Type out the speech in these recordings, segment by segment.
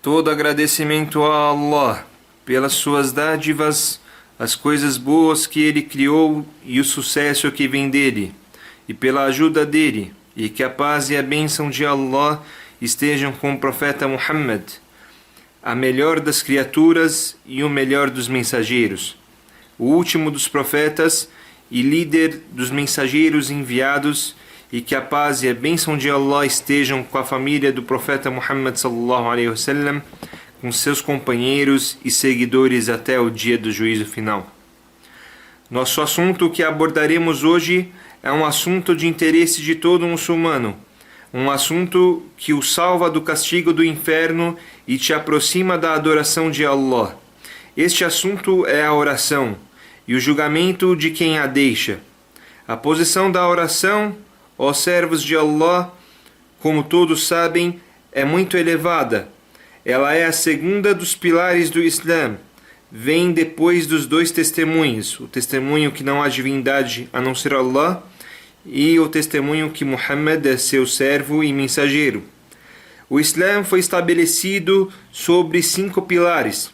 Todo agradecimento a Allah pelas suas dádivas, as coisas boas que Ele criou e o sucesso que vem dele, e pela ajuda dele, e que a paz e a bênção de Allah estejam com o profeta Muhammad, a melhor das criaturas e o melhor dos mensageiros, o último dos profetas e líder dos mensageiros enviados, e que a paz e a bênção de Allah estejam com a família do profeta Muhammad sallallahu alaihi wasallam, com seus companheiros e seguidores até o dia do juízo final. Nosso assunto que abordaremos hoje é um assunto de interesse de todo muçulmano, um assunto que o salva do castigo do inferno e te aproxima da adoração de Allah. Este assunto é a oração e o julgamento de quem a deixa. A posição da oração, ó servos de Allah, como todos sabem, é muito elevada. Ela é a segunda dos pilares do Islã. Vem depois dos dois testemunhos, o testemunho que não há divindade a não ser Allah e o testemunho que Muhammad é seu servo e mensageiro. O Islã foi estabelecido sobre 5 pilares: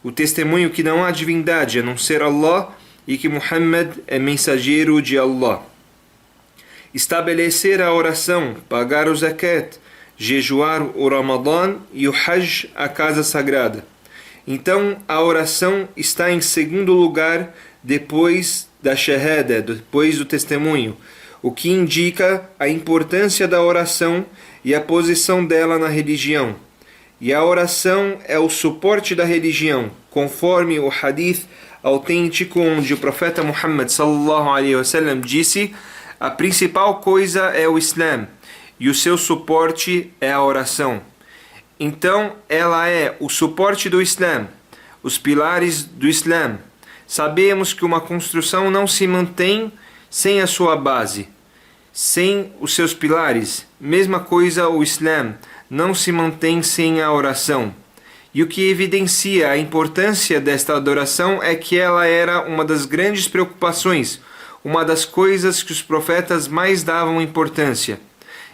o testemunho que não há divindade a não ser Allah e que Muhammad é mensageiro de Allah. Estabelecer a oração, pagar o zakat, jejuar o Ramadã e o Hajj, a casa sagrada. Então, a oração está em segundo lugar depois da shahada, depois do testemunho, o que indica a importância da oração e a posição dela na religião. E a oração é o suporte da religião, conforme o hadith autêntico onde o profeta Muhammad sallallahu alaihi wasallam disse: a principal coisa é o Islã e o seu suporte é a oração. Então, ela é o suporte do Islã, os pilares do Islã. Sabemos que uma construção não se mantém sem a sua base, sem os seus pilares. Mesma coisa o Islã não se mantém sem a oração. E o que evidencia a importância desta adoração é que ela era uma das grandes preocupações, uma das coisas que os profetas mais davam importância.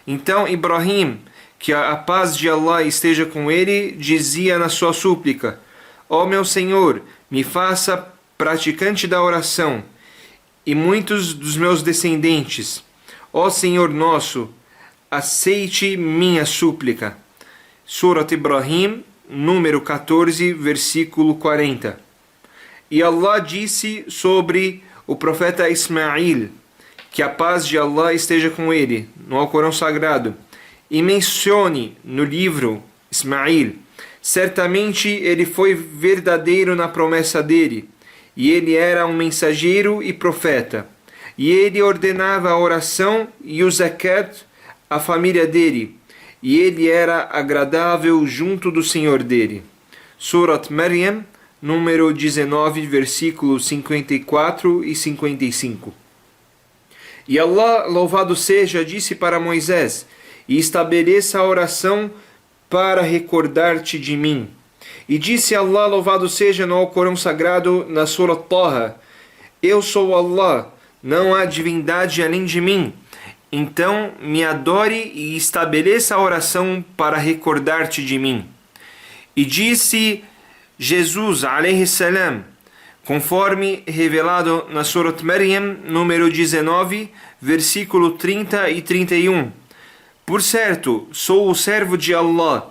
Então Ibrahim, que a paz de Allah esteja com ele, dizia na sua súplica: ó meu Senhor, me faça praticante da oração, e muitos dos meus descendentes. Ó Senhor nosso, aceite minha súplica. Surat Ibrahim, número 14, versículo 40. E Allah disse sobre o profeta Ismail, que a paz de Allah esteja com ele, no Alcorão Sagrado, e mencione no livro Ismail: certamente ele foi verdadeiro na promessa dele, e ele era um mensageiro e profeta, e ele ordenava a oração e o zakat à família dele, e ele era agradável junto do Senhor dele. Surat Maryam, número 19, versículos 54 e 55. E Allah, louvado seja, disse para Moisés: e estabeleça a oração para recordar-te de mim. E disse Allah, louvado seja, no Alcorão Sagrado, na Surah Taha: eu sou Allah, não há divindade além de mim. Então me adore e estabeleça a oração para recordar-te de mim. E disse Jesus, alaihi salam, conforme revelado na Surat Maryam, número 19, versículo 30 e 31. Por certo, sou o servo de Allah.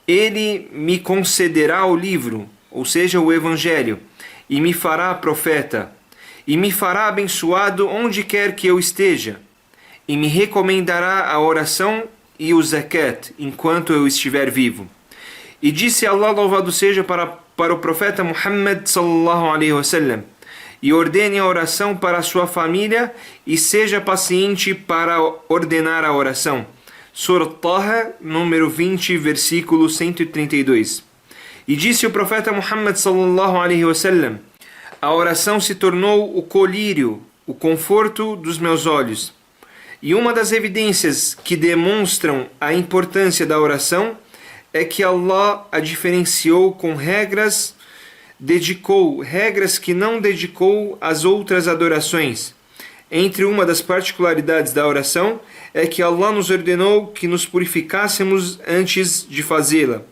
Ele me concederá o livro, ou seja, o Evangelho, e me fará profeta, e me fará abençoado onde quer que eu esteja, e me recomendará a oração e o zakat enquanto eu estiver vivo. E disse Allah, louvado seja, para o profeta Muhammad sallallahu alaihi wasallam: e ordene a oração para a sua família e seja paciente para ordenar a oração. Surah Taha, número 20, versículo 132. E disse o profeta Muhammad sallallahu alaihi wasallam: a oração se tornou o colírio, o conforto dos meus olhos. E uma das evidências que demonstram a importância da oração é que Allah a diferenciou com regras que não dedicou às outras adorações. Entre uma das particularidades da oração é que Allah nos ordenou que nos purificássemos antes de fazê-la,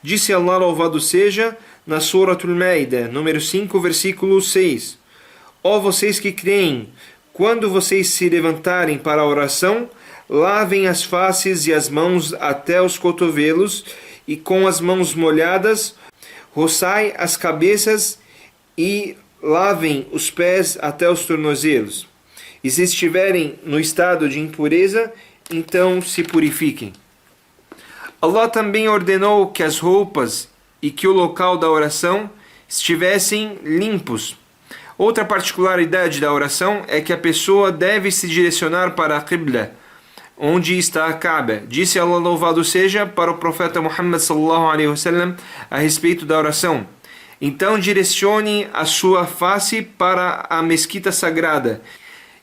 Disse Allah, louvado seja, na Suratul Maida, número 5, versículo 6. Ó vocês que creem, quando vocês se levantarem para a oração, lavem as faces e as mãos até os cotovelos, e com as mãos molhadas, roçai as cabeças e lavem os pés até os tornozelos. E se estiverem no estado de impureza, então se purifiquem. Allah também ordenou que as roupas e que o local da oração estivessem limpos. Outra particularidade da oração é que a pessoa deve se direcionar para a Qibla, onde está a Kaaba. Disse Allah, louvado seja, para o profeta Muhammad sallallahu alaihi wasallam a respeito da oração: então direcione a sua face para a mesquita sagrada,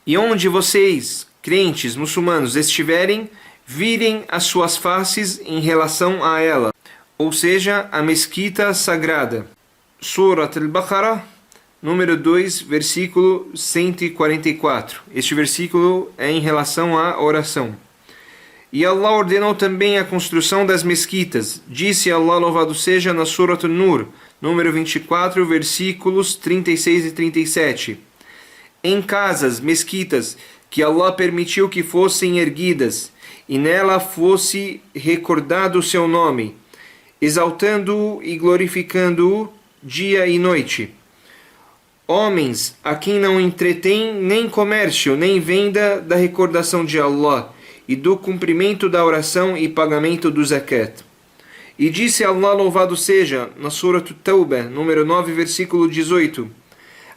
e onde vocês, crentes muçulmanos, estiverem, virem as suas faces em relação a ela, ou seja, a mesquita sagrada. Surat al-Baqarah, número 2, versículo 144. Este versículo é em relação à oração. E Allah ordenou também a construção das mesquitas. Disse Allah, louvado seja, na Surat An-Nur, número 24, versículos 36 e 37. Em casas, mesquitas, que Allah permitiu que fossem erguidas, e nela fosse recordado o seu nome, exaltando-o e glorificando-o dia e noite. Homens a quem não entretém nem comércio, nem venda da recordação de Allah, e do cumprimento da oração e pagamento do zakat. E disse Allah, louvado seja, na Surat At-Tawbah, número 9, versículo 18: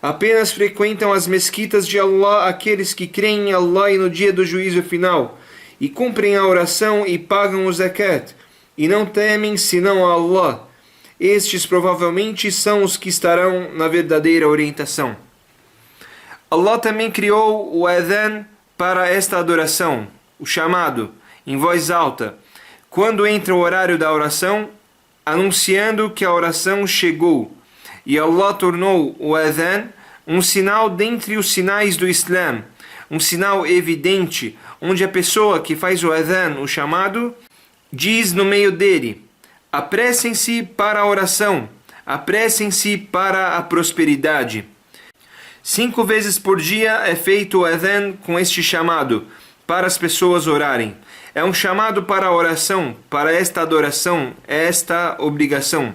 apenas frequentam as mesquitas de Allah aqueles que creem em Allah e no dia do juízo final, e cumprem a oração e pagam o zakat, e não temem senão a Allah. Estes provavelmente são os que estarão na verdadeira orientação. Allah também criou o adhan para esta adoração, o chamado, em voz alta, quando entra o horário da oração, anunciando que a oração chegou. E Allah tornou o adhan um sinal dentre os sinais do Islã, um sinal evidente, onde a pessoa que faz o adhan, o chamado, diz no meio dele: apressem-se para a oração, apressem-se para a prosperidade. 5 vezes por dia é feito o adhan com este chamado, para as pessoas orarem. É um chamado para a oração, para esta adoração, esta obrigação.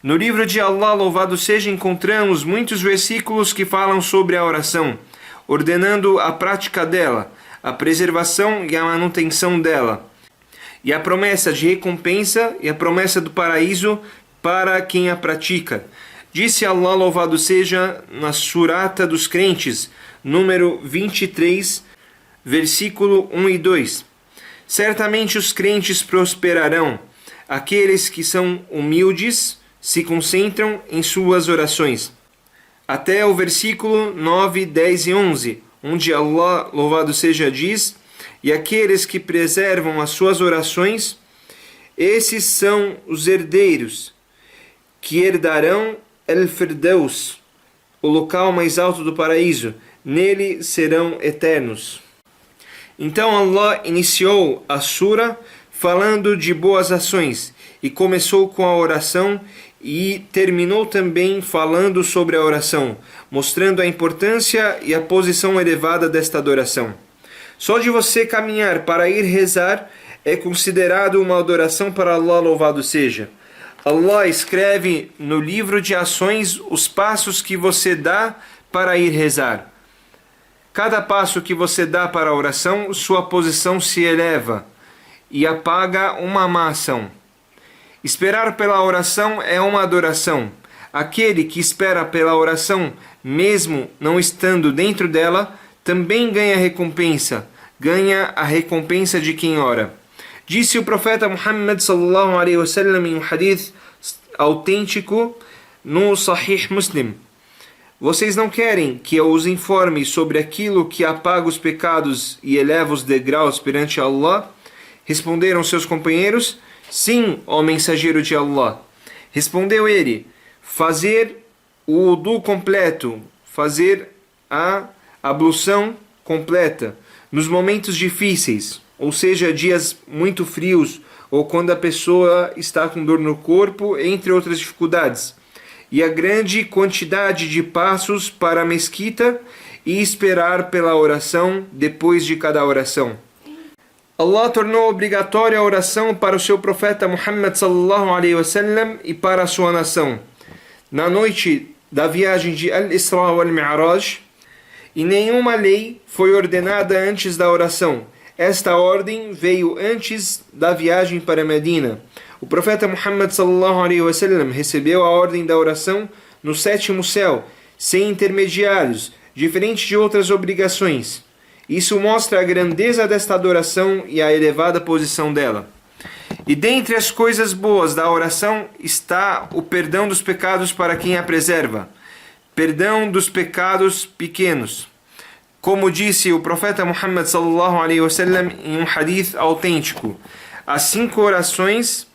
No livro de Allah, louvado seja, encontramos muitos versículos que falam sobre a oração, ordenando a prática dela, a preservação e a manutenção dela, e a promessa de recompensa e a promessa do paraíso para quem a pratica. Disse Allah, louvado seja, na Surata dos Crentes, número 23, versículo 1 e 2. Certamente os crentes prosperarão, aqueles que são humildes se concentram em suas orações. Até o versículo 9, 10 e 11, onde Allah, louvado seja, diz: e aqueles que preservam as suas orações, esses são os herdeiros, que herdarão El-Firdaus, o local mais alto do paraíso. Nele serão eternos. Então Allah iniciou a sura falando de boas ações, e começou com a oração e terminou também falando sobre a oração, mostrando a importância e a posição elevada desta adoração. Só de você caminhar para ir rezar é considerado uma adoração para Allah, louvado seja. Allah escreve no livro de ações os passos que você dá para ir rezar. Cada passo que você dá para a oração, sua posição se eleva e apaga uma má ação. Esperar pela oração é uma adoração. Aquele que espera pela oração, mesmo não estando dentro dela, também ganha recompensa. Ganha a recompensa de quem ora. Disse o profeta Muhammad sallallahu alaihi wasallam em um hadith autêntico no Sahih Muslim: vocês não querem que eu os informe sobre aquilo que apaga os pecados e eleva os degraus perante Allah? Responderam seus companheiros: sim, ó mensageiro de Allah. Respondeu ele: fazer o wudu completo, fazer a ablução completa nos momentos difíceis, ou seja, dias muito frios ou quando a pessoa está com dor no corpo, entre outras dificuldades. E a grande quantidade de passos para a mesquita e esperar pela oração depois de cada oração. Allah tornou obrigatória a oração para o seu profeta Muhammad sallallahu alaihi wasallam e para a sua nação. Na noite da viagem de Al-Isra wal-Mi'raj, e nenhuma lei foi ordenada antes da oração. Esta ordem veio antes da viagem para Medina. O profeta Muhammad sallallahu alaihi wasallam recebeu a ordem da oração no sétimo céu, sem intermediários, diferente de outras obrigações. Isso mostra a grandeza desta adoração e a elevada posição dela. E dentre as coisas boas da oração está o perdão dos pecados para quem a preserva. Perdão dos pecados pequenos. Como disse o profeta Muhammad sallallahu alaihi wasallam em um hadith autêntico, as 5 orações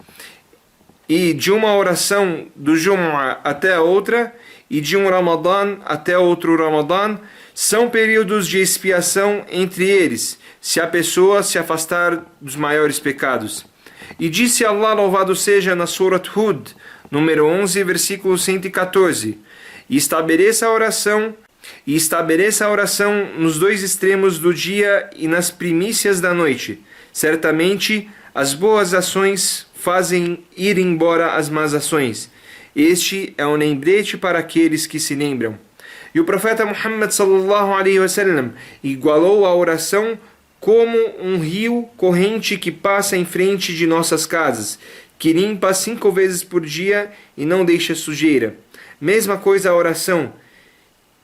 e de uma oração do Jumu'ah até a outra e de um Ramadã até outro Ramadã são períodos de expiação entre eles, se a pessoa se afastar dos maiores pecados. E disse Allah, louvado seja, na Surat Hud, número 11, versículo 114, e estabeleça a oração nos 2 extremos do dia e nas primícias da noite. Certamente as boas ações fazem ir embora as más ações. Este é um lembrete para aqueles que se lembram. E o profeta Muhammad sallallahu alaihi wasallam igualou a oração como um rio corrente que passa em frente de nossas casas, que limpa 5 vezes por dia e não deixa sujeira. Mesma coisa a oração.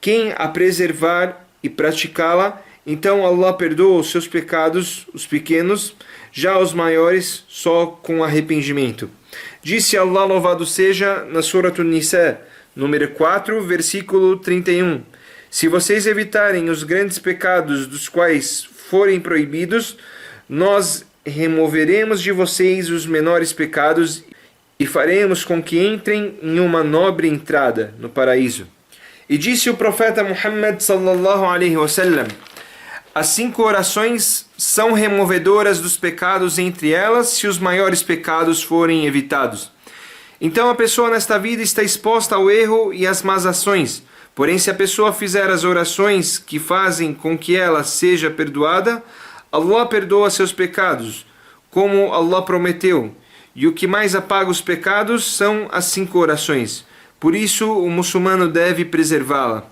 Quem a preservar e praticá-la, então Allah perdoa os seus pecados, os pequenos, já os maiores, só com arrependimento. Disse Allah, louvado seja, na Surat An-Nisa, número 4, versículo 31. Se vocês evitarem os grandes pecados dos quais forem proibidos, nós removeremos de vocês os menores pecados e faremos com que entrem em uma nobre entrada no paraíso. E disse o profeta Muhammad sallallahu alaihi wasallam, as 5 orações são removedoras dos pecados, entre elas, se os maiores pecados forem evitados. Então a pessoa nesta vida está exposta ao erro e às más ações. Porém, se a pessoa fizer as orações que fazem com que ela seja perdoada, Allah perdoa seus pecados, como Allah prometeu. E o que mais apaga os pecados são as 5 orações. Por isso, o muçulmano deve preservá-la.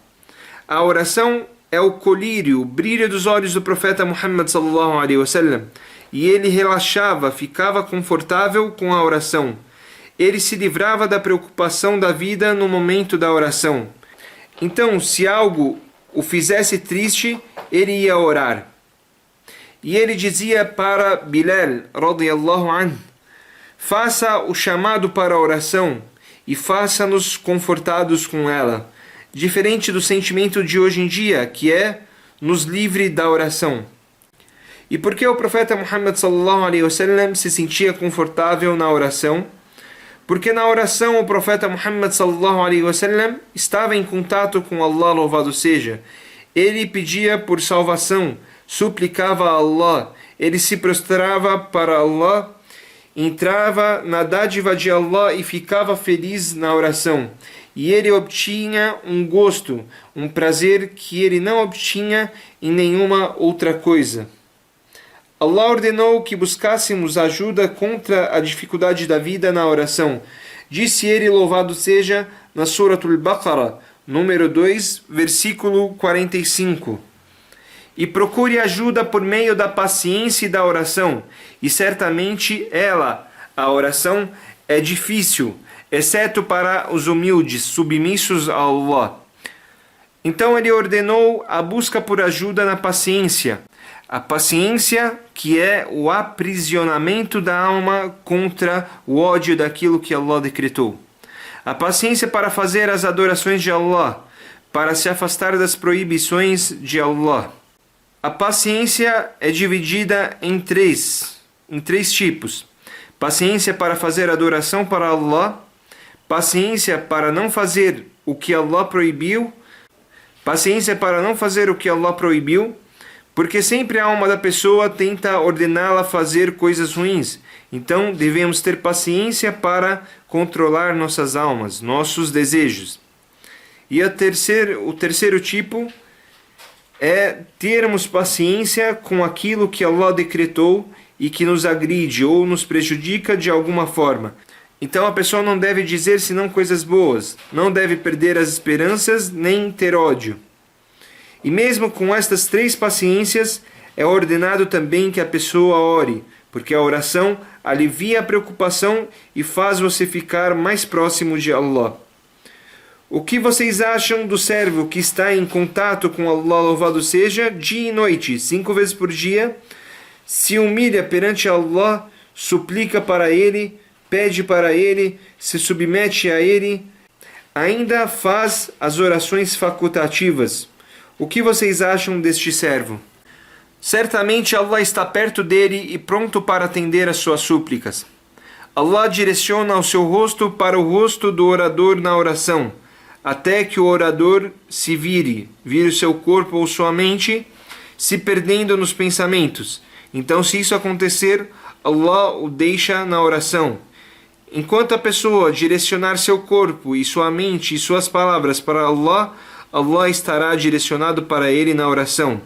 A oração é o colírio, o brilho dos olhos do profeta Muhammad sallallahu alaihi wasallam. E ele relaxava, ficava confortável com a oração. Ele se livrava da preocupação da vida no momento da oração. Então, se algo o fizesse triste, ele ia orar. E ele dizia para Bilal, radiyallahu anhu, faça o chamado para a oração e faça-nos confortados com ela, diferente do sentimento de hoje em dia, que é nos livre da oração. E por que o profeta Muhammad sallallahu alaihi wasallam se sentia confortável na oração? Porque na oração o profeta Muhammad sallallahu alaihi wasallam estava em contato com Allah, louvado seja. Ele pedia por salvação, suplicava a Allah, ele se prostrava para Allah, entrava na dádiva de Allah e ficava feliz na oração. E ele obtinha um gosto, um prazer que ele não obtinha em nenhuma outra coisa. Allah ordenou que buscássemos ajuda contra a dificuldade da vida na oração. Disse ele, louvado seja, na Surat Al-Baqarah, número 2, versículo 45. E procure ajuda por meio da paciência e da oração. E certamente ela, a oração, é difícil, exceto para os humildes, submissos a Allah. Então ele ordenou a busca por ajuda na paciência. A paciência que é o aprisionamento da alma contra o ódio daquilo que Allah decretou. A paciência para fazer as adorações de Allah, para se afastar das proibições de Allah. A paciência é dividida em três tipos. Paciência para fazer adoração para Allah, paciência para não fazer o que Allah proibiu, paciência para não fazer o que Allah proibiu, Porque sempre a alma da pessoa tenta ordená-la a fazer coisas ruins. Então devemos ter paciência para controlar nossas almas, nossos desejos. E o terceiro tipo é termos paciência com aquilo que Allah decretou e que nos agride ou nos prejudica de alguma forma. Então a pessoa não deve dizer senão coisas boas, não deve perder as esperanças nem ter ódio. E mesmo com estas 3 paciências, é ordenado também que a pessoa ore, porque a oração alivia a preocupação e faz você ficar mais próximo de Allah. O que vocês acham do servo que está em contato com Allah, louvado seja, dia e noite, 5 vezes por dia, se humilha perante Allah, suplica para Ele, pede para Ele, se submete a Ele, ainda faz as orações facultativas? O que vocês acham deste servo? Certamente Allah está perto dele e pronto para atender às suas súplicas. Allah direciona o seu rosto para o rosto do orador na oração, até que o orador se vire o seu corpo ou sua mente, se perdendo nos pensamentos. Então, se isso acontecer, Allah o deixa na oração. Enquanto a pessoa direcionar seu corpo e sua mente e suas palavras para Allah, Allah estará direcionado para ele na oração.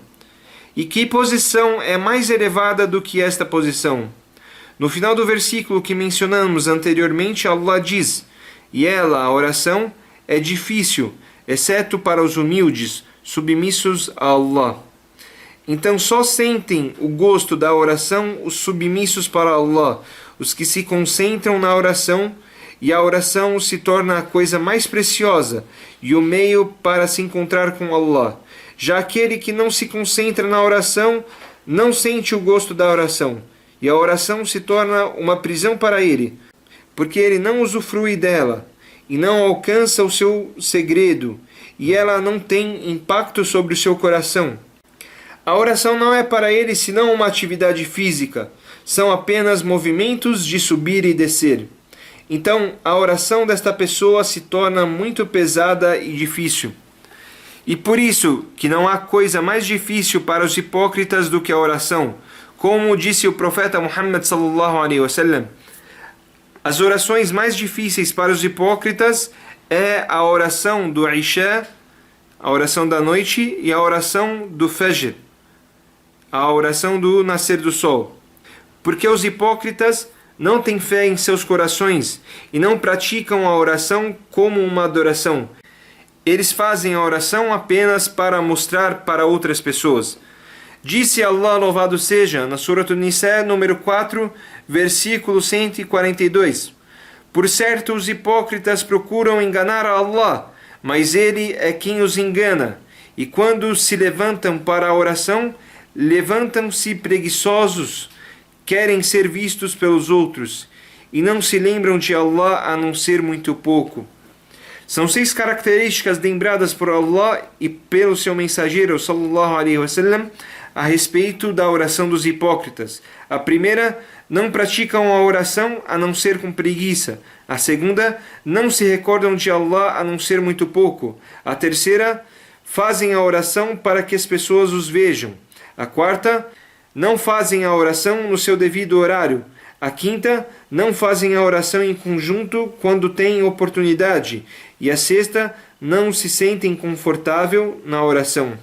E que posição é mais elevada do que esta posição? No final do versículo que mencionamos anteriormente, Allah diz: e ela, a oração, é difícil, exceto para os humildes, submissos a Allah. Então só sentem o gosto da oração os submissos para Allah, os que se concentram na oração, e a oração se torna a coisa mais preciosa e o meio para se encontrar com Allah. Já aquele que não se concentra na oração não sente o gosto da oração, e a oração se torna uma prisão para ele, porque ele não usufrui dela e não alcança o seu segredo, e ela não tem impacto sobre o seu coração. A oração não é para ele senão uma atividade física, são apenas movimentos de subir e descer. Então, a oração desta pessoa se torna muito pesada e difícil. E por isso que não há coisa mais difícil para os hipócritas do que a oração. Como disse o profeta Muhammad sallallahu alaihi wasallam, as orações mais difíceis para os hipócritas é a oração do Isha, a oração da noite, e a oração do Fajr, a oração do nascer do sol. Porque os hipócritas não têm fé em seus corações e não praticam a oração como uma adoração. Eles fazem a oração apenas para mostrar para outras pessoas. Disse Allah, louvado seja, na Surah An-Nisa, número 4, versículo 142. Por certo, os hipócritas procuram enganar a Allah, mas Ele é quem os engana. E quando se levantam para a oração, levantam-se preguiçosos, querem ser vistos pelos outros, e não se lembram de Allah a não ser muito pouco. São 6 características lembradas por Allah e pelo seu mensageiro sallallahu alaihi wasallam a respeito da oração dos hipócritas. A primeira, não praticam a oração a não ser com preguiça. A segunda, não se recordam de Allah a não ser muito pouco. A terceira, fazem a oração para que as pessoas os vejam. A quarta, não fazem a oração no seu devido horário. A quinta, não fazem a oração em conjunto quando têm oportunidade. E a sexta, não se sentem confortável na oração.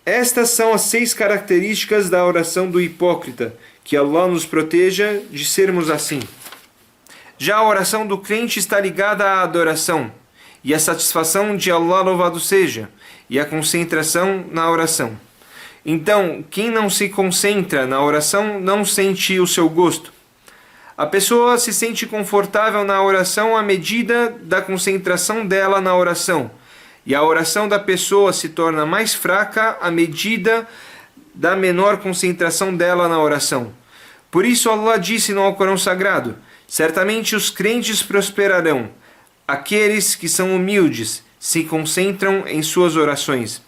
Estas são as 6 características da oração do hipócrita. Que Allah nos proteja de sermos assim. Já a oração do crente está ligada à adoração e à satisfação de Allah, louvado seja, e à concentração na oração. Então, quem não se concentra na oração não sente o seu gosto. A pessoa se sente confortável na oração à medida da concentração dela na oração. E a oração da pessoa se torna mais fraca à medida da menor concentração dela na oração. Por isso Allah disse no Alcorão Sagrado: certamente os crentes prosperarão, aqueles que são humildes, se concentram em suas orações.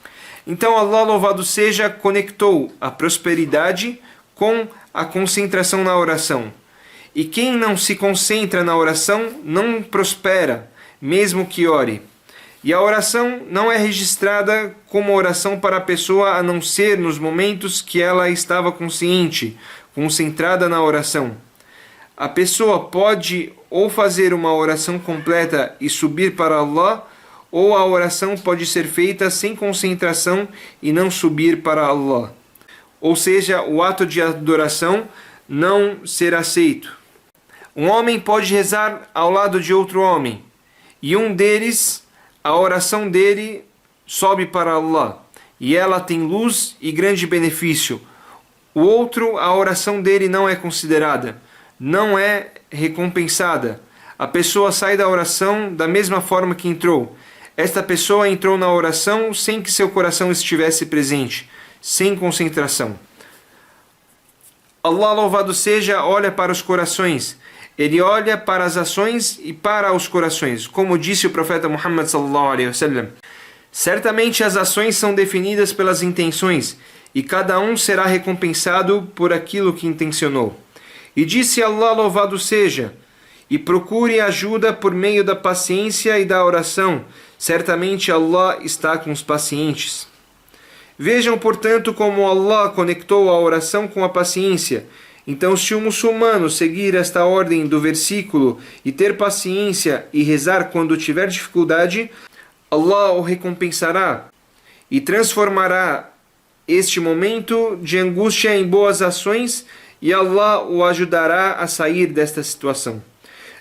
Então Allah, louvado seja, conectou a prosperidade com a concentração na oração. E quem não se concentra na oração não prospera, mesmo que ore. E a oração não é registrada como oração para a pessoa a não ser nos momentos que ela estava consciente, concentrada na oração. A pessoa pode ou fazer uma oração completa e subir para Allah, ou a oração pode ser feita sem concentração e não subir para Allah. Ou seja, o ato de adoração não será aceito. Um homem pode rezar ao lado de outro homem, e um deles, a oração dele sobe para Allah, e ela tem luz e grande benefício. O outro, a oração dele não é considerada, não é recompensada. A pessoa sai da oração da mesma forma que entrou. Esta pessoa entrou na oração sem que seu coração estivesse presente, sem concentração. Allah, louvado seja, olha para os corações. Ele olha para as ações e para os corações. Como disse o profeta Muhammad sallallahu alaihi wasallam, certamente as ações são definidas pelas intenções, e cada um será recompensado por aquilo que intencionou. E disse Allah, louvado seja, e procure ajuda por meio da paciência e da oração. Certamente Allah está com os pacientes. Vejam, portanto, como Allah conectou a oração com a paciência. Então, se o muçulmano seguir esta ordem do versículo e ter paciência e rezar quando tiver dificuldade, Allah o recompensará e transformará este momento de angústia em boas ações, e Allah o ajudará a sair desta situação.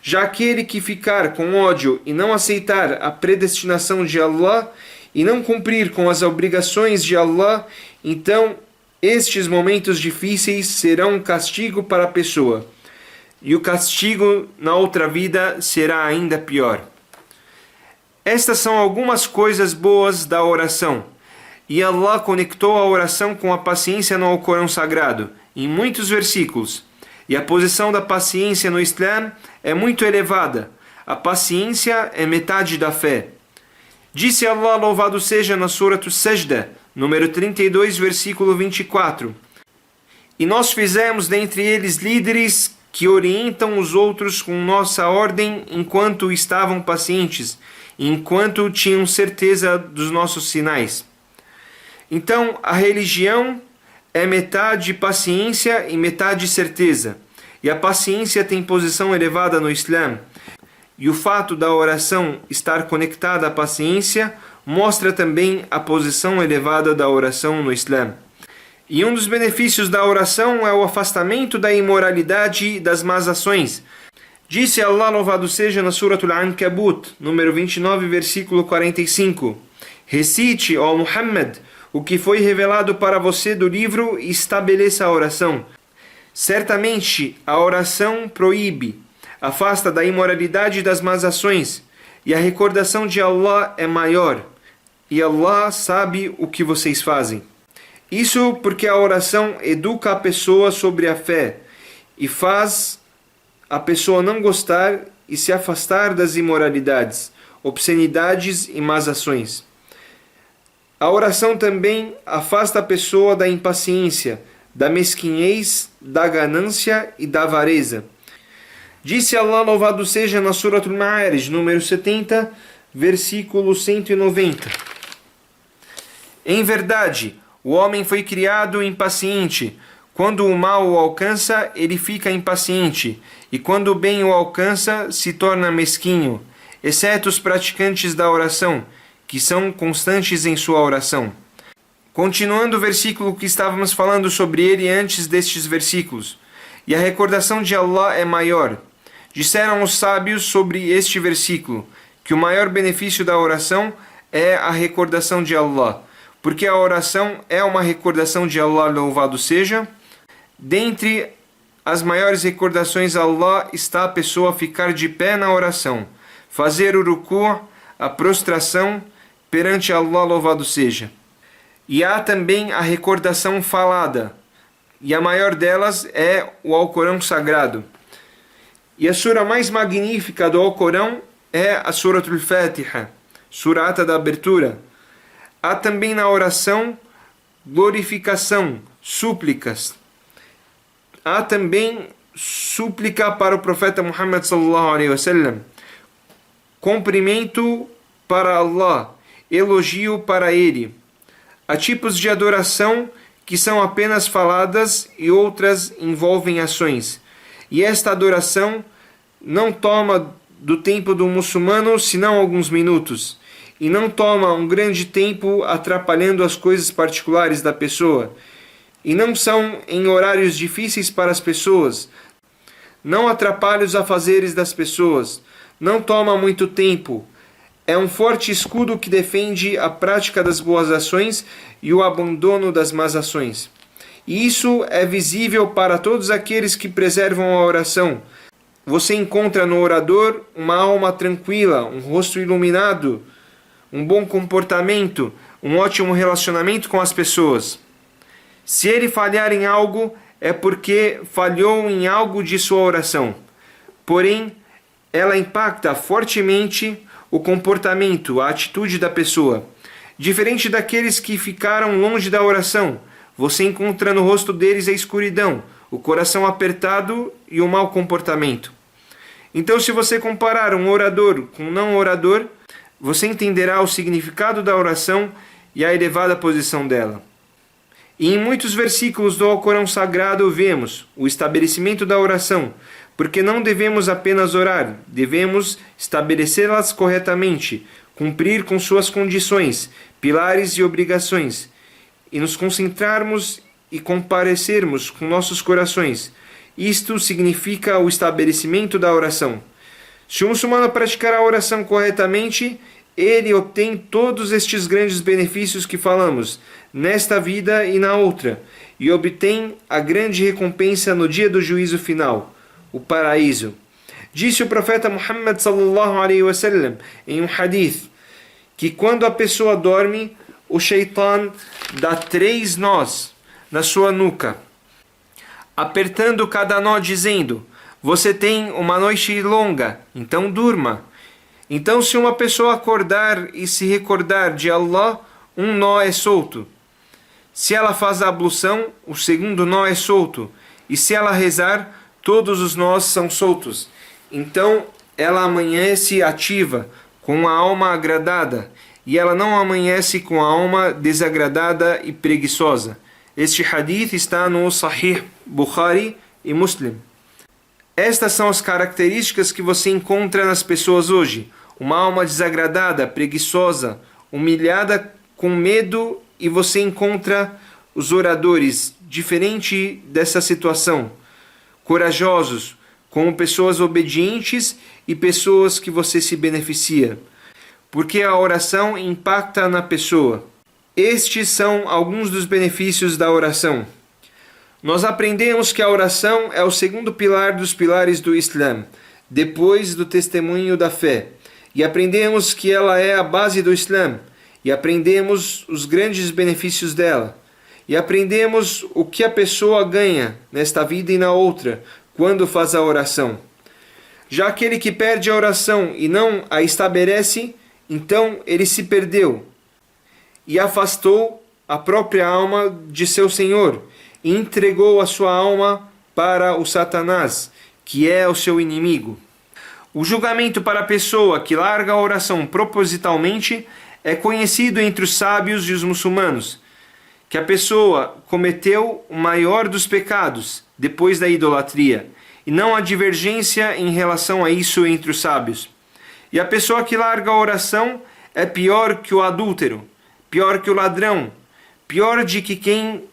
Já aquele que ficar com ódio e não aceitar a predestinação de Allah e não cumprir com as obrigações de Allah, então estes momentos difíceis serão um castigo para a pessoa, e o castigo na outra vida será ainda pior. Estas são algumas coisas boas da oração, e Allah conectou a oração com a paciência no Alcorão Sagrado, em muitos versículos. E a posição da paciência no Islã é muito elevada. A paciência é metade da fé. Disse Allah, louvado seja, na Surah As-Sajda, número 32, versículo 24. E nós fizemos dentre eles líderes que orientam os outros com nossa ordem enquanto estavam pacientes, enquanto tinham certeza dos nossos sinais. Então, a religião é metade paciência e metade certeza. E a paciência tem posição elevada no Islã. E o fato da oração estar conectada à paciência mostra também a posição elevada da oração no Islã. E um dos benefícios da oração é o afastamento da imoralidade e das más ações. Disse Allah, louvado seja, na Surah Al-Ankabut, número 29, versículo 45. Recite, ó Muhammad, o que foi revelado para você do livro e estabeleça a oração. Certamente a oração proíbe, afasta da imoralidade e das más ações, e a recordação de Allah é maior, e Allah sabe o que vocês fazem. Isso porque a oração educa a pessoa sobre a fé e faz a pessoa não gostar e se afastar das imoralidades, obscenidades e más ações. A oração também afasta a pessoa da impaciência, da mesquinhez, da ganância e da avareza. Disse Allah, louvado seja, na Surah Al-Ma'arij, número 70, versículo 190. Em verdade, o homem foi criado impaciente. Quando o mal o alcança, ele fica impaciente, e quando o bem o alcança, se torna mesquinho, exceto os praticantes da oração, que são constantes em sua oração. Continuando o versículo que estávamos falando sobre ele antes destes versículos. E a recordação de Allah é maior. Disseram os sábios sobre este versículo, que o maior benefício da oração é a recordação de Allah, porque a oração é uma recordação de Allah, louvado seja. Dentre as maiores recordações a Allah está a pessoa ficar de pé na oração, fazer o ruku', a prostração perante Allah, louvado seja. E há também a recordação falada, e a maior delas é o Alcorão Sagrado. E a sura mais magnífica do Alcorão é a Surah Al-Fatiha, surata da abertura. Há também na oração glorificação, súplicas. Há também súplica para o profeta Muhammad sallallahu alaihi wasallam, cumprimento para Allah, elogio para Ele. Há tipos de adoração que são apenas faladas e outras envolvem ações. E esta adoração não toma do tempo do muçulmano senão alguns minutos, e não toma um grande tempo atrapalhando as coisas particulares da pessoa, e não são em horários difíceis para as pessoas, não atrapalha os afazeres das pessoas, não toma muito tempo, é um forte escudo que defende a prática das boas ações e o abandono das más ações. E isso é visível para todos aqueles que preservam a oração. Você encontra no orador uma alma tranquila, um rosto iluminado, um bom comportamento, um ótimo relacionamento com as pessoas. Se ele falhar em algo, é porque falhou em algo de sua oração. Porém, ela impacta fortemente o comportamento, a atitude da pessoa. Diferente daqueles que ficaram longe da oração, você encontra no rosto deles a escuridão, o coração apertado e o mau comportamento. Então, se você comparar um orador com um não orador, você entenderá o significado da oração e a elevada posição dela. E em muitos versículos do Alcorão Sagrado vemos o estabelecimento da oração, porque não devemos apenas orar, devemos estabelecê-las corretamente, cumprir com suas condições, pilares e obrigações, e nos concentrarmos e comparecermos com nossos corações. Isto significa o estabelecimento da oração. Se o muçulmano praticar a oração corretamente, ele obtém todos estes grandes benefícios que falamos, nesta vida e na outra, e obtém a grande recompensa no dia do juízo final, o paraíso. Disse o profeta Muhammad sallallahu alaihi wasallam em um hadith, que quando a pessoa dorme, o Shaitan dá 3 nós na sua nuca, apertando cada nó dizendo: você tem uma noite longa, então durma. Então, se uma pessoa acordar e se recordar de Allah, um nó é solto. Se ela faz a ablução, o segundo nó é solto. E se ela rezar, todos os nós são soltos. Então, ela amanhece ativa, com a alma agradada, e ela não amanhece com a alma desagradada e preguiçosa. Este hadith está no Sahih Bukhari e Muslim. Estas são as características que você encontra nas pessoas hoje. Uma alma desagradada, preguiçosa, humilhada, com medo, e você encontra os oradores diferente dessa situação, corajosos, como pessoas obedientes e pessoas que você se beneficia, porque a oração impacta na pessoa. Estes são alguns dos benefícios da oração. Nós aprendemos que a oração é o segundo pilar dos pilares do Islã, depois do testemunho da fé. E aprendemos que ela é a base do Islã. E aprendemos os grandes benefícios dela. E aprendemos o que a pessoa ganha nesta vida e na outra, quando faz a oração. Já aquele que perde a oração e não a estabelece, então ele se perdeu e afastou a própria alma de seu Senhor e entregou a sua alma para o Satanás, que é o seu inimigo. O julgamento para a pessoa que larga a oração propositalmente é conhecido entre os sábios e os muçulmanos, que a pessoa cometeu o maior dos pecados, depois da idolatria, e não há divergência em relação a isso entre os sábios. E a pessoa que larga a oração é pior que o adúltero, pior que o ladrão, pior de que quem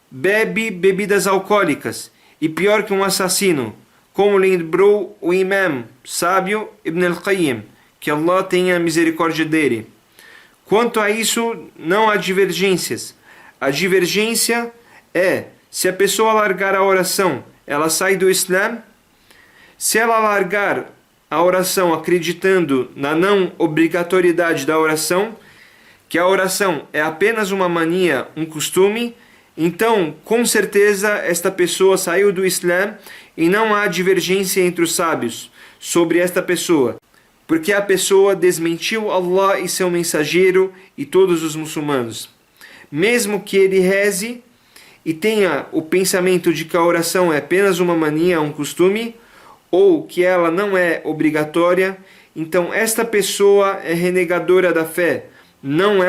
bebe bebidas alcoólicas, e pior que um assassino, como lembrou o imam sábio Ibn al-Qayyim, que Allah tenha misericórdia dele. Quanto a isso, não há divergências. A divergência é, se a pessoa largar a oração, ela sai do Islã. Se ela largar a oração acreditando na não obrigatoriedade da oração, que a oração é apenas uma mania, um costume, então, com certeza, esta pessoa saiu do Islã e não há divergência entre os sábios sobre esta pessoa, porque a pessoa desmentiu Allah e seu mensageiro e todos os muçulmanos. Mesmo que ele reze e tenha o pensamento de que a oração é apenas uma mania, um costume, ou que ela não é obrigatória, então esta pessoa é renegadora da fé. Não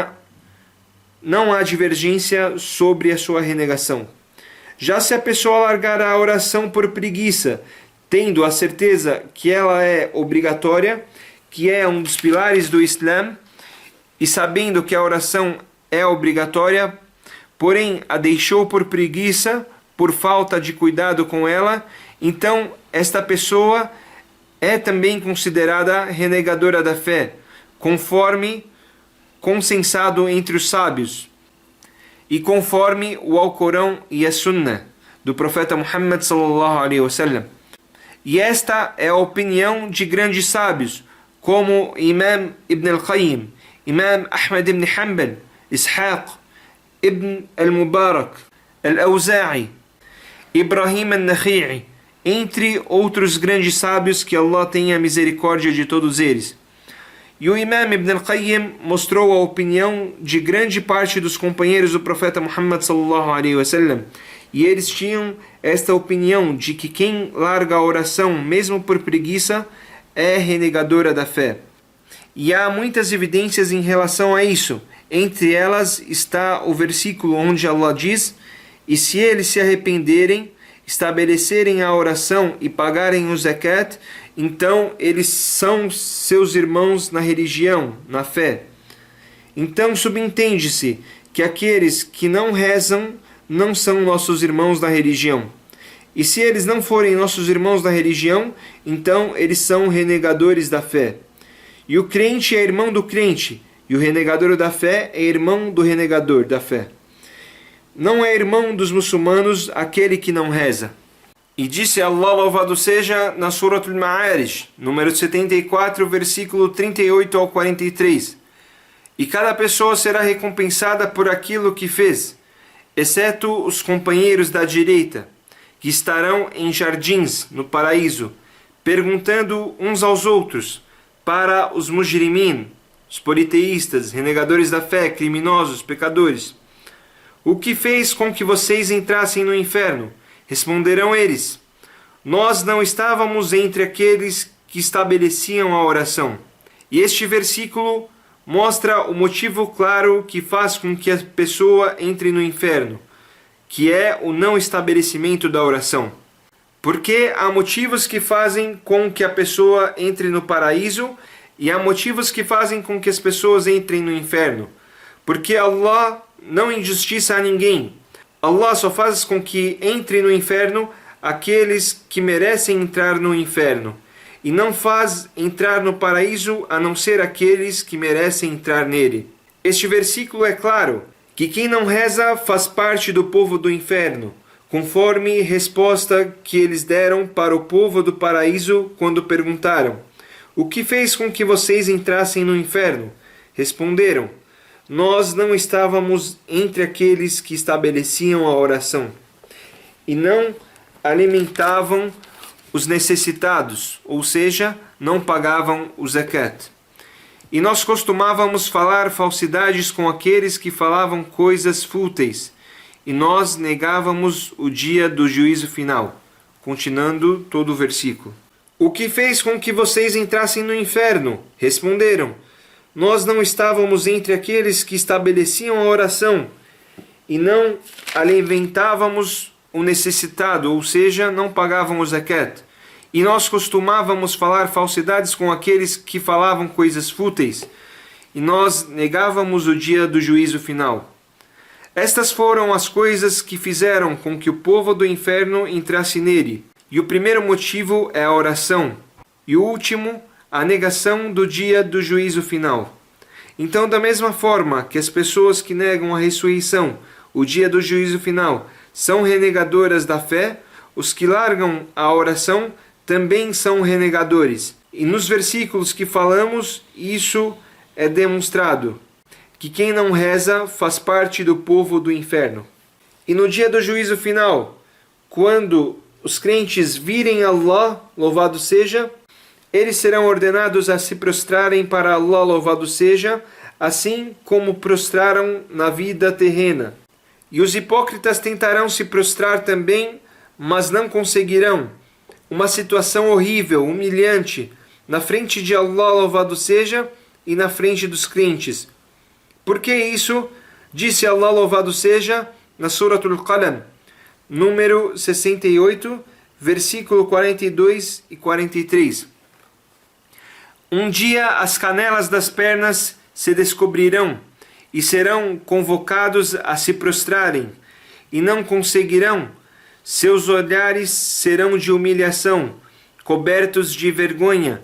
há divergência sobre a sua renegação. Já se a pessoa largar a oração por preguiça, tendo a certeza que ela é obrigatória, que é um dos pilares do Islã, e sabendo que a oração é obrigatória, porém a deixou por preguiça, por falta de cuidado com ela, então esta pessoa é também considerada renegadora da fé, conforme consensado entre os sábios, e conforme o Alcorão e a Sunnah do profeta Muhammad sallallahu alaihi wasallam. E esta é a opinião de grandes sábios, como Imam Ibn al-Qayyim, Imam Ahmad ibn Hanbal, Ishaq ibn al-Mubarak, al-Awza'i, Ibrahim al-Nakhi'i, entre outros grandes sábios, que Allah tenha misericórdia de todos eles. E o Imam Ibn al-Qayyim mostrou a opinião de grande parte dos companheiros do profeta Muhammad sallallahu alaihi wasallam, e eles tinham esta opinião de que quem larga a oração mesmo por preguiça é renegadora da fé. E há muitas evidências em relação a isso. Entre elas está o versículo onde Allah diz: e se eles se arrependerem, estabelecerem a oração e pagarem o zakat, então eles são seus irmãos na religião, na fé. Então subentende-se que aqueles que não rezam não são nossos irmãos na religião. E se eles não forem nossos irmãos na religião, então eles são renegadores da fé. E o crente é irmão do crente, e o renegador da fé é irmão do renegador da fé. Não é irmão dos muçulmanos aquele que não reza. E disse Allah, louvado seja, na Surah Al-Ma'arij, número 74, versículo 38 ao 43. E cada pessoa será recompensada por aquilo que fez, exceto os companheiros da direita, que estarão em jardins no paraíso, perguntando uns aos outros, para os mujrimin, os politeístas, renegadores da fé, criminosos, pecadores: o que fez com que vocês entrassem no inferno? Responderão eles: nós não estávamos entre aqueles que estabeleciam a oração. E este versículo mostra o motivo claro que faz com que a pessoa entre no inferno, que é o não estabelecimento da oração. Porque há motivos que fazem com que a pessoa entre no paraíso e há motivos que fazem com que as pessoas entrem no inferno. Porque Allah não injustiça a ninguém. Allah só faz com que entre no inferno aqueles que merecem entrar no inferno, e não faz entrar no paraíso a não ser aqueles que merecem entrar nele. Este versículo é claro, que quem não reza faz parte do povo do inferno, conforme resposta que eles deram para o povo do paraíso quando perguntaram: o que fez com que vocês entrassem no inferno? Responderam: nós não estávamos entre aqueles que estabeleciam a oração e não alimentavam os necessitados, ou seja, não pagavam o zakat. E nós costumávamos falar falsidades com aqueles que falavam coisas fúteis, e nós negávamos o dia do juízo final. Continuando todo o versículo. O que fez com que vocês entrassem no inferno? Responderam: nós não estávamos entre aqueles que estabeleciam a oração e não alimentávamos o necessitado, ou seja, não pagavam o zakat. E nós costumávamos falar falsidades com aqueles que falavam coisas fúteis, e nós negávamos o dia do juízo final. Estas foram as coisas que fizeram com que o povo do inferno entrasse nele. E o primeiro motivo é a oração, e o último, a negação do dia do juízo final. Então, da mesma forma que as pessoas que negam a ressurreição, o dia do juízo final, são renegadoras da fé, os que largam a oração também são renegadores. E nos versículos que falamos, isso é demonstrado, que quem não reza faz parte do povo do inferno. E no dia do juízo final, quando os crentes virem Allah, louvado seja, eles serão ordenados a se prostrarem para Allah, louvado seja, assim como prostraram na vida terrena. E os hipócritas tentarão se prostrar também, mas não conseguirão. Uma situação horrível, humilhante, na frente de Allah, louvado seja, e na frente dos crentes. Por que isso? Disse Allah, louvado seja, na Suratul Qalam, número 68, versículo 42 e 43. Um dia as canelas das pernas se descobrirão e serão convocados a se prostrarem, e não conseguirão. Seus olhares serão de humilhação, cobertos de vergonha,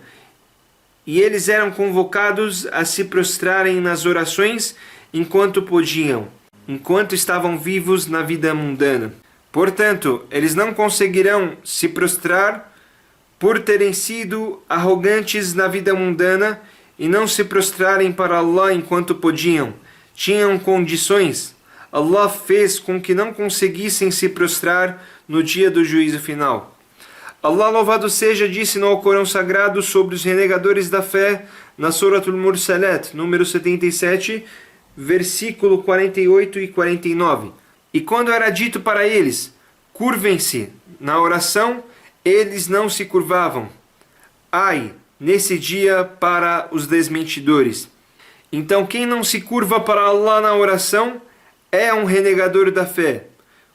e eles eram convocados a se prostrarem nas orações enquanto podiam, enquanto estavam vivos na vida mundana. Portanto, eles não conseguirão se prostrar por terem sido arrogantes na vida mundana e não se prostrarem para Allah enquanto podiam. Tinham condições. Allah fez com que não conseguissem se prostrar no dia do juízo final. Allah, louvado seja, disse no Alcorão Sagrado sobre os renegadores da fé, na Suratul Mursalat, número 77, versículo 48 e 49. E quando era dito para eles, curvem-se na oração, eles não se curvavam. Ai, nesse dia para os desmentidores. Então quem não se curva para Allah na oração é um renegador da fé.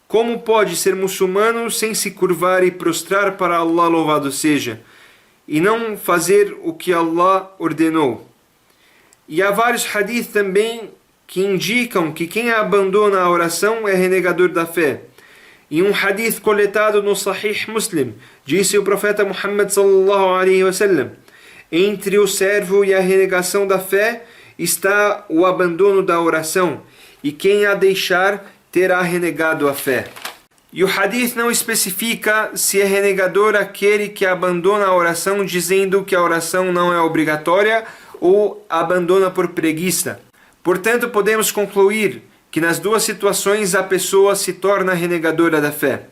Como pode ser muçulmano sem se curvar e prostrar para Allah, louvado seja, e não fazer o que Allah ordenou? E há vários hadith também que indicam que quem abandona a oração é renegador da fé. Em um hadith coletado no Sahih Muslim, disse o profeta Muhammad sallallahu alaihi wasallam: entre o servo e a renegação da fé está o abandono da oração, e quem a deixar terá renegado a fé. E o hadith não especifica se é renegador aquele que abandona a oração dizendo que a oração não é obrigatória ou abandona por preguiça. Portanto, podemos concluir que nas duas situações a pessoa se torna renegadora da fé.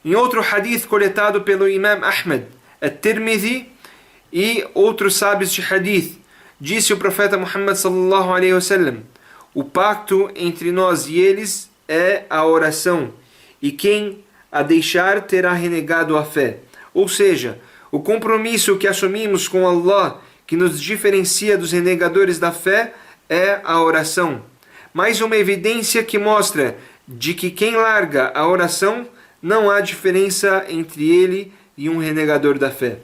Em outro hadith coletado pelo Imam Ahmad, At-Tirmidhi e outros sábios de hadith, disse o profeta Muhammad sallallahu alaihi wasallam: o pacto entre nós e eles é a oração, e quem a deixar terá renegado a fé. Ou seja, o compromisso que assumimos com Allah, que nos diferencia dos renegadores da fé, é a oração. Mais uma evidência que mostra de que quem larga a oração, não há diferença entre ele e um renegador da fé.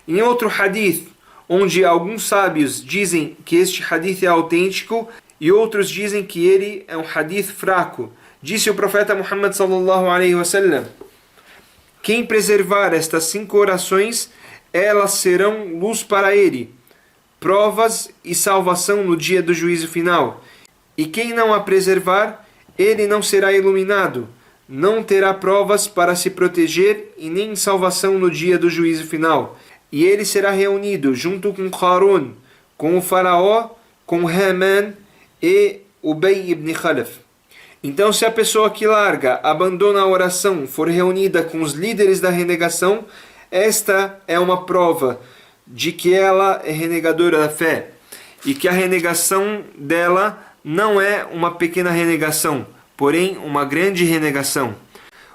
Em outro hadith, onde alguns sábios dizem que este hadith é autêntico e outros dizem que ele é um hadith fraco, disse o profeta Muhammad sallallahu alaihi wasallam: quem preservar estas 5 orações, elas serão luz para ele, provas e salvação no dia do juízo final. E quem não a preservar, ele não será iluminado, não terá provas para se proteger e nem salvação no dia do juízo final. E ele será reunido junto com Qarun, com o faraó, com Haman e Ubay ibn Khalaf. Então, se a pessoa que larga, abandona a oração, for reunida com os líderes da renegação, esta é uma prova de que ela é renegadora da fé e que a renegação dela não é uma pequena renegação, porém uma grande renegação.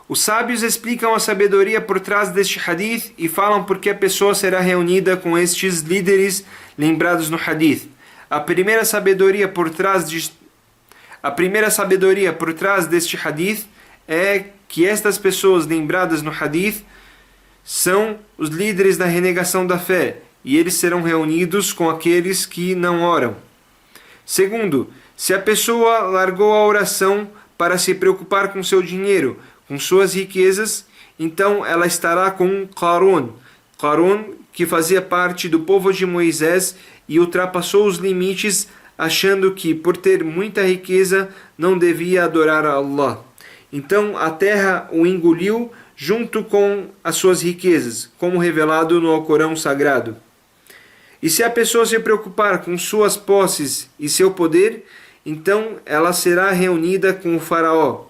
Os sábios explicam a sabedoria por trás deste hadith e falam porque a pessoa será reunida com estes líderes lembrados no hadith. A primeira sabedoria por trás deste hadith é que estas pessoas lembradas no hadith são os líderes da renegação da fé, e eles serão reunidos com aqueles que não oram. Segundo, se a pessoa largou a oração para se preocupar com seu dinheiro, com suas riquezas, então ela estará com Qarun. Qarun, que fazia parte do povo de Moisés e ultrapassou os limites, achando que por ter muita riqueza não devia adorar a Allah. Então a terra o engoliu junto com as suas riquezas, como revelado no Alcorão Sagrado. E se a pessoa se preocupar com suas posses e seu poder, então ela será reunida com o faraó.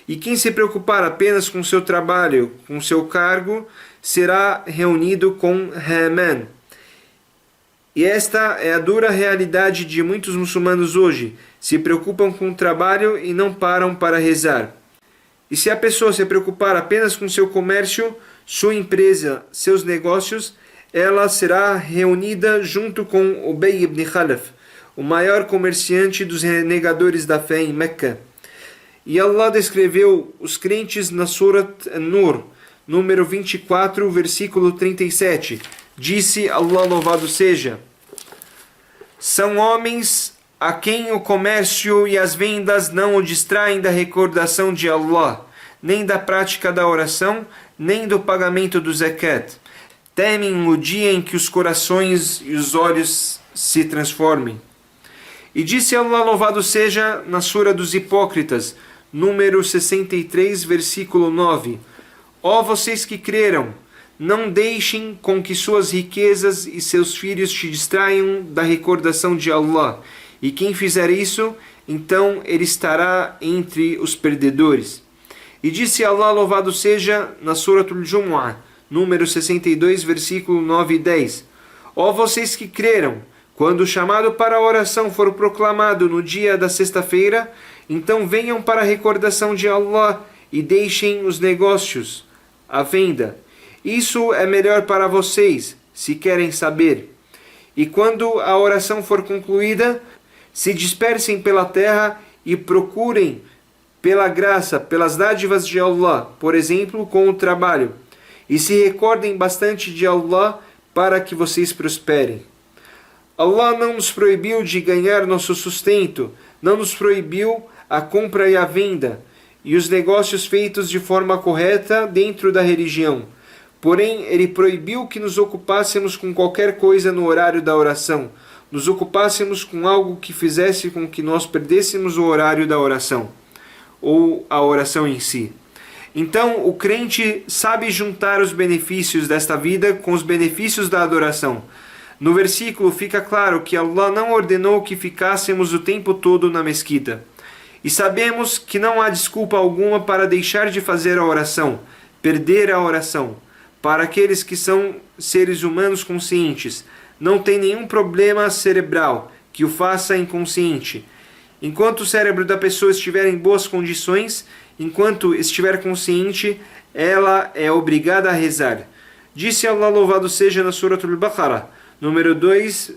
E quem se preocupar apenas com seu trabalho, com seu cargo, será reunido com Haman. E esta é a dura realidade de muitos muçulmanos hoje. Se preocupam com o trabalho e não param para rezar. E se a pessoa se preocupar apenas com seu comércio, sua empresa, seus negócios, ela será reunida junto com Ubay ibn Khalaf, o maior comerciante dos renegadores da fé em Meca. E Allah descreveu os crentes na Surat An-Nur, número 24, versículo 37. Disse Allah, louvado seja: são homens a quem o comércio e as vendas não o distraem da recordação de Allah, nem da prática da oração, nem do pagamento do zakat. Temem o dia em que os corações e os olhos se transformem. E disse Allah, louvado seja, na Sura dos Hipócritas, número 63, versículo 9: ó vocês que creram, não deixem com que suas riquezas e seus filhos te distraiam da recordação de Allah. E quem fizer isso, então ele estará entre os perdedores. E disse Allah, louvado seja, na Suratul Jumu'ah, número 62, versículo 9 e 10: ó vocês que creram, quando o chamado para a oração for proclamado no dia da sexta-feira, então venham para a recordação de Allah e deixem os negócios à venda. Isso é melhor para vocês, se querem saber. E quando a oração for concluída, se dispersem pela terra e procurem pela graça, pelas dádivas de Allah, por exemplo, com o trabalho. E se recordem bastante de Allah para que vocês prosperem. Allah não nos proibiu de ganhar nosso sustento, não nos proibiu a compra e a venda, e os negócios feitos de forma correta dentro da religião. Porém, Ele proibiu que nos ocupássemos com qualquer coisa no horário da oração, nos ocupássemos com algo que fizesse com que nós perdêssemos o horário da oração, ou a oração em si. Então, o crente sabe juntar os benefícios desta vida com os benefícios da adoração. No versículo fica claro que Allah não ordenou que ficássemos o tempo todo na mesquita. E sabemos que não há desculpa alguma para deixar de fazer a oração, perder a oração. Para aqueles que são seres humanos conscientes, não tem nenhum problema cerebral que o faça inconsciente. Enquanto o cérebro da pessoa estiver em boas condições, enquanto estiver consciente, ela é obrigada a rezar. Disse Allah, louvado seja, na Suratul Baqarah, número 2,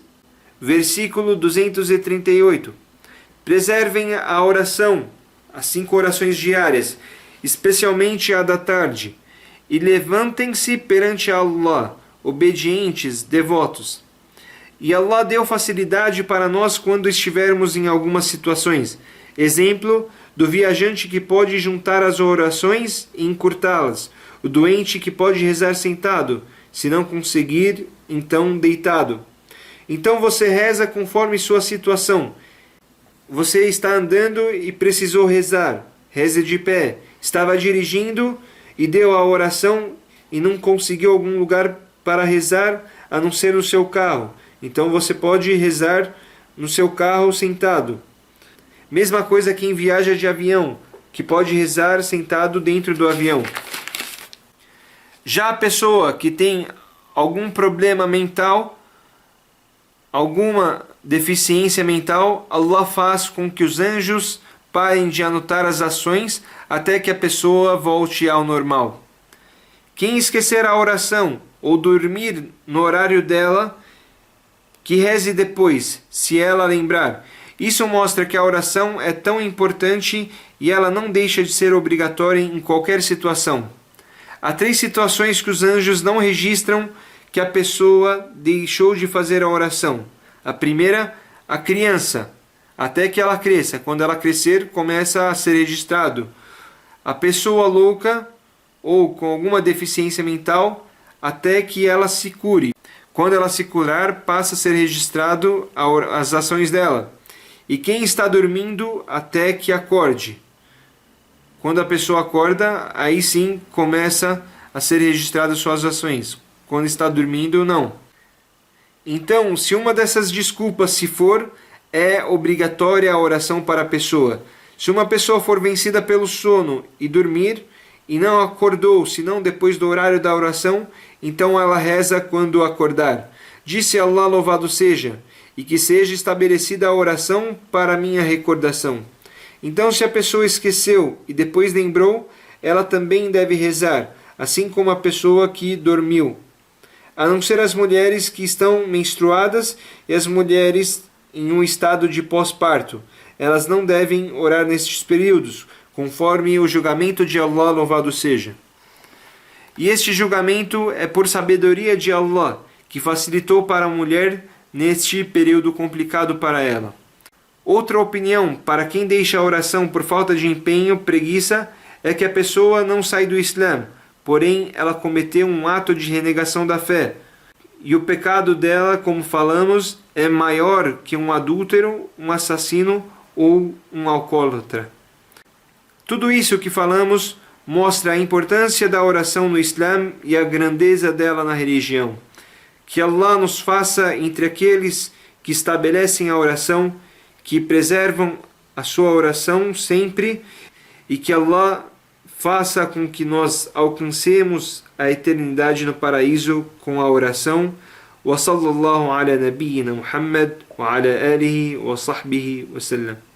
versículo 238. Preservem a oração, as 5 orações diárias, especialmente a da tarde, e levantem-se perante Allah, obedientes, devotos. E Allah deu facilidade para nós quando estivermos em algumas situações. Exemplo do viajante que pode juntar as orações e encurtá-las, o doente que pode rezar sentado, se não conseguir, então deitado. Então você reza conforme sua situação. Você está andando e precisou rezar, reze de pé. Estava dirigindo e deu a oração e não conseguiu algum lugar para rezar a não ser no seu carro. Então você pode rezar no seu carro sentado. Mesma coisa quem viaja de avião, que pode rezar sentado dentro do avião. Já a pessoa que tem algum problema mental, alguma deficiência mental, Allah faz com que os anjos parem de anotar as ações até que a pessoa volte ao normal. Quem esquecer a oração ou dormir no horário dela, que reze depois, se ela lembrar. Isso mostra que a oração é tão importante e ela não deixa de ser obrigatória em qualquer situação. Há 3 situações que os anjos não registram que a pessoa deixou de fazer a oração. A primeira, a criança, até que ela cresça. Quando ela crescer, começa a ser registrado. A pessoa louca ou com alguma deficiência mental, até que ela se cure. Quando ela se curar, passa a ser registrado as ações dela. E quem está dormindo até que acorde. Quando a pessoa acorda, aí sim começa a ser registrado suas ações. Quando está dormindo, não. Então, se uma dessas desculpas se for, é obrigatória a oração para a pessoa. Se uma pessoa for vencida pelo sono e dormir, e não acordou, senão depois do horário da oração, então ela reza quando acordar. Disse Allah, louvado seja, e que seja estabelecida a oração para minha recordação. Então, se a pessoa esqueceu e depois lembrou, ela também deve rezar, assim como a pessoa que dormiu. a não ser as mulheres que estão menstruadas e as mulheres em um estado de pós-parto. Elas não devem orar nestes períodos, conforme o julgamento de Allah, louvado seja. E este julgamento é por sabedoria de Allah, que facilitou para a mulher neste período complicado para ela. Outra opinião, para quem deixa a oração por falta de empenho, preguiça, é que a pessoa não sai do Islã, porém ela cometeu um ato de renegação da fé. E o pecado dela, como falamos, é maior que um adúltero, um assassino ou um alcoólatra. Tudo isso que falamos mostra a importância da oração no Islã e a grandeza dela na religião. Que Allah nos faça entre aqueles que estabelecem a oração, que preservam a sua oração sempre, e que Allah faça com que nós alcancemos a eternidade no paraíso com a oração. Wa sallallahu ala nabiyyina Muhammad wa ala alihi wa sahbihi wa sallam.